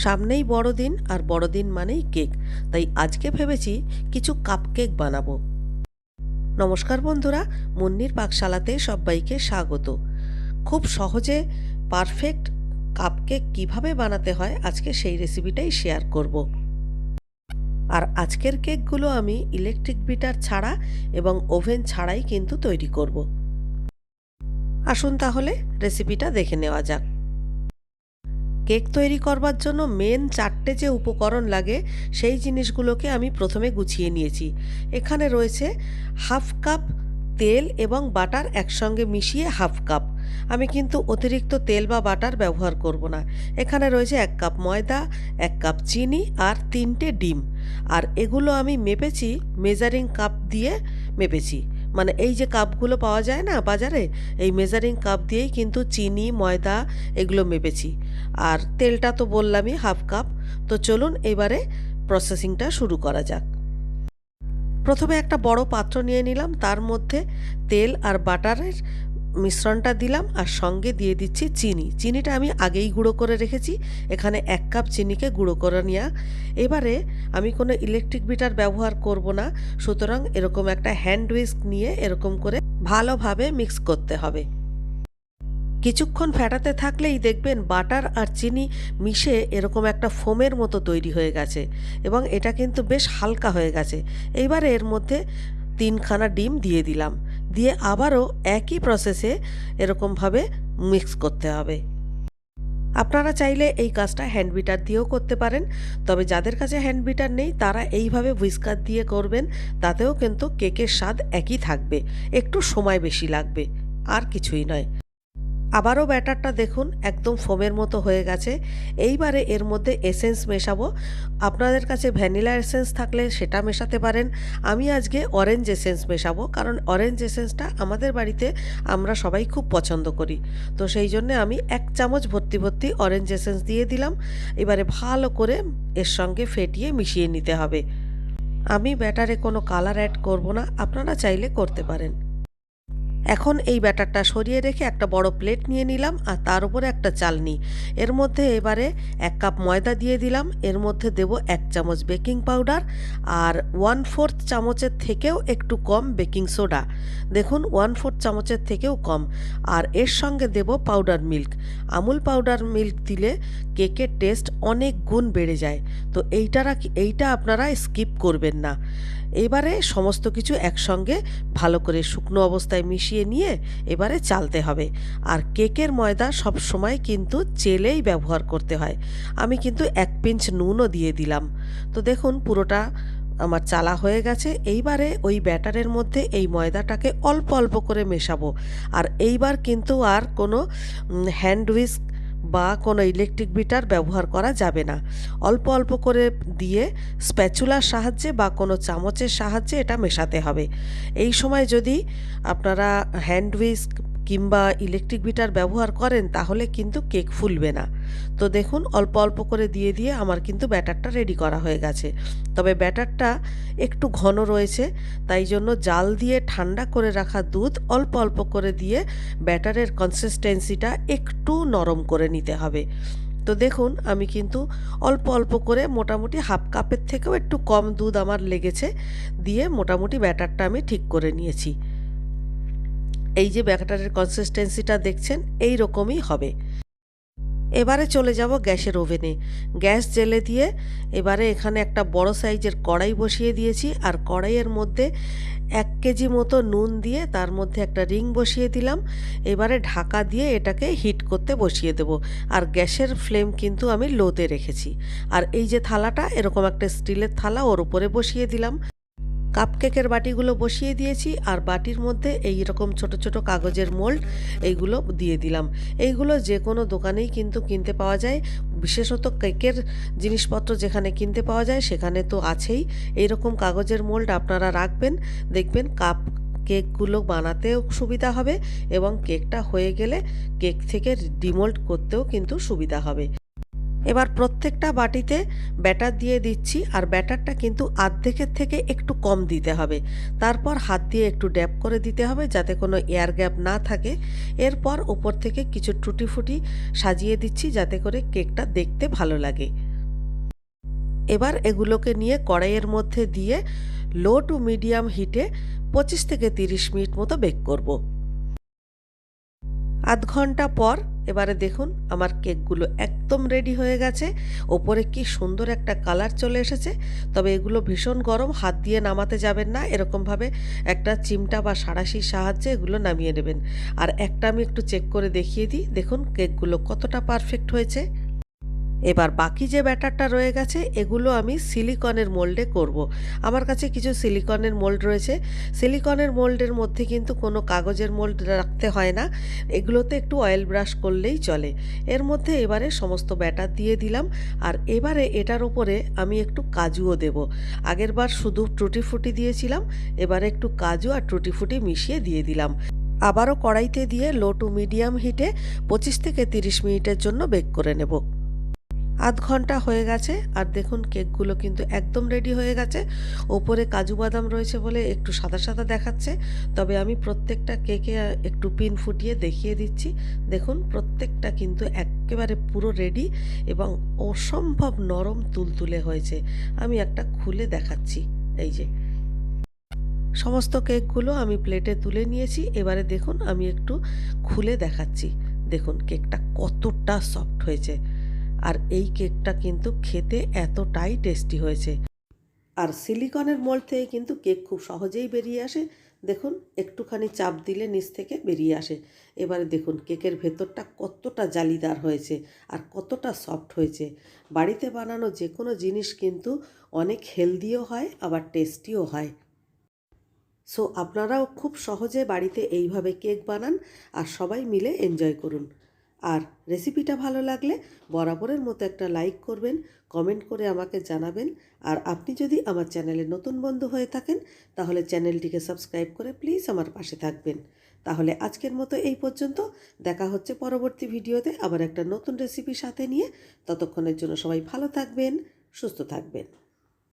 সামনেই বড়দিন আর বড়দিন মানেই কেক। তাই আজকে ভেবেছি কিছু কাপকেক বানাবো। নমস্কার বন্ধুরা, মুন্নির পাকশালাতে সবাইকে স্বাগত। খুব সহজে পারফেক্ট কাপকেক কিভাবে বানাতে হয় আজকে সেই রেসিপিটাই শেয়ার করব। আর আজকের কেকগুলো আমি ইলেকট্রিক বিটার ছাড়া এবং ওভেন ছাড়াই কিন্তু তৈরি করব। আসুন তাহলে রেসিপিটা দেখে নেওয়া যাক। কেক তৈরি করবার জন্য মেন 4টে যে উপকরণ লাগে সেই জিনিসগুলোকে আমি প্রথমে গুছিয়ে নিয়েছি। এখানে রয়েছে হাফ কাপ তেল এবং বাটার একসঙ্গে মিশিয়ে হাফ কাপ। আমি কিন্তু অতিরিক্ত তেল বা বাটার ব্যবহার করব না। এখানে রয়েছে 1 কাপ ময়দা, 1 কাপ চিনি আর 3টে ডিম। আর এগুলো আমি মেপেছি, মেজারিং কাপ দিয়ে মেপেছি। মানে এই যে কাপগুলো পাওয়া যায় না বাজারে, এই মেজারিং কাপ দিয়েই কিন্তু চিনি, ময়দা এগুলো মেপেছি। আর তেলটা তো বললামই হাফ কাপ। তো চলুন এবারে প্রসেসিংটা শুরু করা যাক। প্রথমে একটা বড় পাত্র নিয়ে নিলাম, তার মধ্যে তেল আর বাটারের মিশ্রণটা দিলাম আর সঙ্গে দিয়ে দিচ্ছি চিনি। চিনিটা আমি আগেই গুঁড়ো করে রেখেছি। এখানে 1 কাপ চিনিকে গুঁড়ো করে নেওয়া। এবারে আমি কোনো ইলেকট্রিক বিটার ব্যবহার করব না, সুতরাং এরকম একটা হ্যান্ড হুইস্ক নিয়ে এরকম করে ভালোভাবে মিক্স করতে হবে। কিছুক্ষণ ফেটাতে থাকলেই দেখবেন বাটার আর চিনি মিশে এরকম একটা ফোমের মতো তৈরি হয়ে গেছে এবং এটা কিন্তু বেশ হালকা হয়ে গেছে। এইবারে এর মধ্যে 3খানা ডিম দিয়ে দিলাম, দিয়ে আবারও একই প্রসেসে এরকমভাবে মিক্স করতে হবে। আপনারা চাইলে এই কাজটা হ্যান্ড বিটার দিয়েও করতে পারেন, তবে যাদের কাছে হ্যান্ড বিটার নেই তারা এইভাবে হুইস্কার দিয়ে করবেন। তাতেও কিন্তু কেকের স্বাদ একই থাকবে, একটু সময় বেশি লাগবে, আর কিছুই নয়। আবারও ব্যাটারটা দেখুন একদম ফোমের মতো হয়ে গেছে। এইবারে এর মধ্যে এসেন্স মেশাবো। আপনাদের কাছে ভ্যানিলা এসেন্স থাকলে সেটা মেশাতে পারেন। আমি আজকে অরেঞ্জ এসেন্স মেশাবো, কারণ অরেঞ্জ এসেন্সটা আমাদের বাড়িতে আমরা সবাই খুব পছন্দ করি। তো সেই জন্যে আমি 1 চামচ ভর্তি ভর্তি অরেঞ্জ এসেন্স দিয়ে দিলাম। এবারে ভালো করে এর সঙ্গে ফেটিয়ে মিশিয়ে নিতে হবে। আমি ব্যাটারে কোনো কালার অ্যাড করব না, আপনারা চাইলে করতে পারেন। এখন এই ব্যাটারটা সরিয়ে রেখে একটা বড় প্লেট নিয়ে নিলাম আর তার উপরে একটা চালনি। এর মধ্যে এবারে 1 কাপ ময়দা দিয়ে দিলাম। এর মধ্যে দেব 1 চামচ বেকিং পাউডার আর 1/4 চামচের থেকেও একটু কম বেকিং সোডা। দেখুন 1/4 চামচের থেকেও কম। আর এর সঙ্গে দেব powder milk. Amul powder milk দিলে কেকের টেস্ট অনেক গুণ বেড়ে যায়। তো এইটা আপনারা স্কিপ করবেন না। এবারে সমস্ত কিছু একসঙ্গে ভালো করে শুকনো অবস্থায় মিশিয়ে নিয়ে এবারে চালতে হবে। আর কেকের ময়দা সব সময় কিন্তু চেলেই ব্যবহার করতে হয়। আমি কিন্তু 1 পিঞ্চ নুনও দিয়ে দিলাম। তো দেখুন পুরোটা আমার চালা হয়ে গেছে। এইবারে ওই ব্যাটারের মধ্যে এই ময়দাটাকে অল্প অল্প করে মেশাবো। আর এইবার কিন্তু আর কোনো হ্যান্ড হুইস্ক বা কোনো ইলেকট্রিক বিটার ব্যবহার করা যাবে না। অল্প অল্প করে দিয়ে স্প্যাচুলার সাহায্যে বা কোনো চামচের সাহায্যে এটা মেশাতে হবে। এই সময় যদি আপনারা হ্যান্ড হুইস্ক কিংবা ইলেকট্রিক বিটার ব্যবহার করেন তাহলে কিন্তু কেক ফুলবে না। তো দেখুন অল্প অল্প করে দিয়ে দিয়ে আমার কিন্তু ব্যাটারটা রেডি করা হয়ে গেছে। তবে ব্যাটারটা একটু ঘন রয়েছে, তাই জন্য জাল দিয়ে ঠান্ডা করে রাখা দুধ অল্প অল্প করে দিয়ে ব্যাটারের কনসিস্টেন্সিটা একটু নরম করে নিতে হবে। তো দেখুন আমি কিন্তু অল্প অল্প করে মোটামুটি হাফ কাপের থেকেও একটু কম দুধ আমার লেগেছে, দিয়ে মোটামুটি ব্যাটারটা আমি ঠিক করে নিয়েছি। এই যে ব্যাটারের কনসিস্টেন্সিটা দেখছেন এই রকমই হবে। এবারে চলে যাব গ্যাসের ওভেনে। গ্যাস জ্বেলে দিয়ে এবারে এখানে একটা বড় সাইজের কড়াই বসিয়ে দিয়েছি আর কড়াইয়ের মধ্যে 1 কেজি মতো নুন দিয়ে তার মধ্যে একটা রিং বসিয়ে দিলাম। এবারে ঢাকা দিয়ে এটাকে হিট করতে বসিয়ে দেব। আর গ্যাসের ফ্লেম কিন্তু আমি লোতে রেখেছি। আর এই যে থালাটা এরকম একটা স্টিলের থালা ওর উপরে বসিয়ে দিলাম। কাপকেকের বাটিগুলো বসিয়ে দিয়েছি আর বাটির মধ্যে এই রকম ছোট ছোট কাগজের মোল্ড এইগুলো দিয়ে দিলাম। এইগুলো যে কোনো দোকানেই কিন্তু কিনতে পাওয়া যায়, বিশেষত কেকের জিনিসপত্র যেখানে কিনতে পাওয়া যায় সেখানে তো আছেই। এইরকম কাগজের মোল্ড আপনারা রাখবেন, দেখবেন কেকগুলো বানাতেও সুবিধা হবে এবং কেকটা হয়ে গেলে কেক থেকে ডিমোল্ড করতেও কিন্তু সুবিধা হবে। এবার প্রত্যেকটা বাটিতে ব্যাটার দিয়ে দিচ্ছি আর ব্যাটারটা কিন্তু অর্ধেকের থেকে একটু কম দিতে হবে। তারপর হাত দিয়ে একটু ড্যাপ করে দিতে হবে যাতে কোনো এয়ার গ্যাপ না থাকে। এরপর উপর থেকে কিছু টুটি ফুটি সাজিয়ে দিচ্ছি যাতে করে কেকটা দেখতে ভালো লাগে। এবার এগুলোকে নিয়ে কড়াইয়ের মধ্যে দিয়ে লো টু মিডিয়াম হিটে 25 থেকে 30 মিনিট মতো বেক করব। আধ ঘন্টা পর এবারে দেখুন আমার কেকগুলো একদম রেডি হয়ে গেছে। ওপরে কি সুন্দর একটা কালার চলে এসেছে। তবে এগুলো ভীষণ গরম, হাত দিয়ে নামাতে যাবেন না, এরকমভাবে একটা চিমটা বা সাঁড়াশির সাহায্যে এগুলো নামিয়ে নেবেন। আর একটা আমি একটু চেক করে দেখিয়ে দিই, দেখুন কেকগুলো কতটা পারফেক্ট হয়েছে। এবার বাকি যে ব্যাটারটা রয়ে গেছে এগুলো আমি সিলিকনের মোল্ডে করব। আমার কাছে কিছু সিলিকনের মোল্ড রয়েছে। সিলিকনের মোল্ডের মধ্যে কিন্তু কোনো কাগজের মোল্ড রাখতে হয় না, এগুলোতে একটু অয়েল ব্রাশ করলেই চলে। এর মধ্যে এবারে সমস্ত ব্যাটার দিয়ে দিলাম। আর এবারে এটার উপরে আমি একটু কাজুও দেব। আগের বার শুধু টুটি ফুটি দিয়েছিলাম, এবারে একটু কাজু আর টুটি ফুটি মিশিয়ে দিয়ে দিলাম। আবারও কড়াইতে দিয়ে লো টু মিডিয়াম হিটে 25 থেকে 30 মিনিটের জন্য বেক করে নেব। আধ ঘন্টা হয়ে গেছে আর দেখুন কেকগুলো কিন্তু একদম রেডি হয়ে গেছে। ওপরে কাজু বাদাম রয়েছে বলে একটু সাদা সাদা দেখাচ্ছে, তবে আমি প্রত্যেকটা কেকে একটু পিন ফুটিয়ে দেখিয়ে দিচ্ছি। দেখুন প্রত্যেকটা কিন্তু একেবারে পুরো রেডি এবং অসম্ভব নরম তুলতুলে হয়েছে। আমি একটা খুলে দেখাচ্ছি। এই যে সমস্ত কেকগুলো আমি প্লেটে তুলে নিয়েছি। এবারে দেখুন আমি একটু খুলে দেখাচ্ছি। দেখুন কেকটা কতটা সফট হয়েছে। আর এই কেকটা কিন্তু খেতে এতটাই টেস্টি হয়েছে। আর সিলিকনের মোল্ড থেকে কিন্তু কেক খুব সহজেই বেরিয়ে আসে। দেখুন একটুখানি চাপ দিলে নিচ থেকে বেরিয়ে আসে। এবারে দেখুন কেকের ভেতরটা কতটা জালিদার হয়েছে আর কতটা সফট হয়েছে। বাড়িতে বানানো যে কোনো জিনিস কিন্তু অনেক হেলদিও হয়, আবার টেস্টিও হয়। সো আপনারাও খুব সহজে বাড়িতে এইভাবে কেক বানান আর সবাই মিলে এনজয় করুন। আর রেসিপিটা ভালো লাগলে বরাবরের মতো একটা লাইক করবেন, কমেন্ট করে আমাকে জানাবেন। আর আপনি যদি আমার চ্যানেলে নতুন বন্ধু হয়ে থাকেন তাহলে চ্যানেলটিকে সাবস্ক্রাইব করে প্লিজ আমার পাশে থাকবেন। তাহলে আজকের মতো এই পর্যন্ত। দেখা হচ্ছে পরবর্তী ভিডিওতে আবার একটা নতুন রেসিপির সাথে নিয়ে। ততক্ষণের জন্য সবাই ভালো থাকবেন, সুস্থ থাকবেন।